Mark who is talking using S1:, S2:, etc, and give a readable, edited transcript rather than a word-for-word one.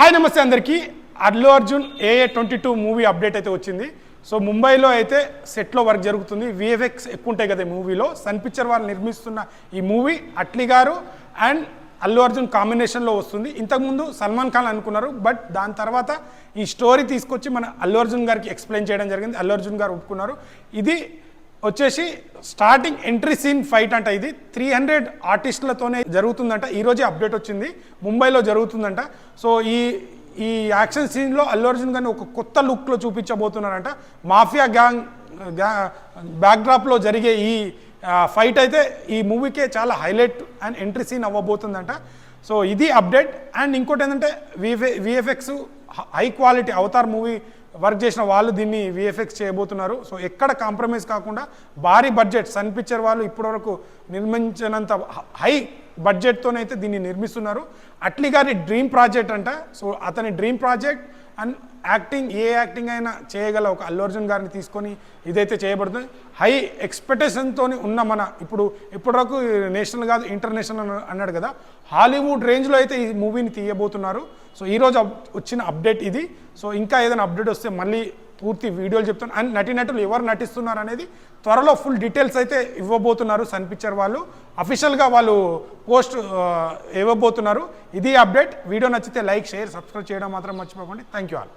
S1: Hi నమస్తే అందరికీ. Allu Arjun AA22 movie update అయితే వచ్చింది. సో ముంబైలో అయితే సెట్లో వర్క్ జరుగుతుంది. విఎఫ్ఎక్స్ ఎక్కువ ఉంటాయి కదా మూవీలో. సన్ పిక్చర్ వాళ్ళు నిర్మిస్తున్న ఈ మూవీ అట్లీ గారు అండ్ అల్లు అర్జున్ కాంబినేషన్లో వస్తుంది. ఇంతకుముందు సల్మాన్ ఖాన్ అనుకున్నారు, బట్ దాని తర్వాత ఈ స్టోరీ తీసుకొచ్చి మన అల్లు అర్జున్ గారికి ఎక్స్ప్లెయిన్ చేయడం జరిగింది. అల్లు అర్జున్ గారు ఒప్పుకున్నారు. ఇది వచ్చేసి స్టార్టింగ్ ఎంట్రీ సీన్ ఫైట్ అంట. ఇది 300 ఆర్టిస్టులతోనే జరుగుతుందంట. ఈరోజే అప్డేట్ వచ్చింది, ముంబైలో జరుగుతుందంట. సో ఈ యాక్షన్ సీన్లో అల్లు అర్జున్ గారిని ఒక కొత్త లుక్లో చూపించబోతున్నారంట. మాఫియా గ్యాంగ్ బ్యాక్డ్రాప్లో జరిగే ఈ ఫైట్ అయితే ఈ మూవీకే చాలా హైలైట్ అండ్ ఎంట్రీ సీన్ అవ్వబోతుందంట. సో ఇది అప్డేట్. అండ్ ఇంకోటి ఏంటంటే VFX high quality Avatar movie work చేసిన వాళ్ళు దీన్ని విఎఫ్ఎక్స్ చేయబోతున్నారు. సో ఎక్కడ కాంప్రమైజ్ కాకుండా భారీ బడ్జెట్ సన్ పిక్చర్ వాళ్ళు ఇప్పటివరకు నిర్మించినంత హై బడ్జెట్తోనైతే దీన్ని నిర్మిస్తున్నారు. అట్లీ గారి డ్రీమ్ ప్రాజెక్ట్ అంట. సో అతని dream project and acting A acting అయినా చేయగల ఒక అల్లు అర్జున్ గారిని తీసుకొని ఇదైతే చేయబడుతుంది. హై ఎక్స్పెక్టేషన్తో ఉన్న మన ఇప్పటివరకు నేషనల్ కాదు ఇంటర్నేషనల్ అన్నాడు కదా, హాలీవుడ్ రేంజ్లో అయితే ఈ మూవీని తీయబోతున్నారు. సో ఈరోజు వచ్చిన అప్డేట్ ఇది. సో ఇంకా ఏదైనా అప్డేట్ వస్తే మళ్ళీ పూర్తి వీడియోలు చెప్తాను. అండ్ నటీనటులు ఎవరు నటిస్తున్నారు అనేది త్వరలో ఫుల్ డీటెయిల్స్ అయితే ఇవ్వబోతున్నారు. సన్ పిక్చర్ వాళ్ళు అఫీషియల్గా వాళ్ళు పోస్ట్ ఇవ్వబోతున్నారు. ఇది అప్డేట్. వీడియో నచ్చితే లైక్, షేర్, సబ్స్క్రైబ్ చేయడం మాత్రం మర్చిపోకండి. Thank you all.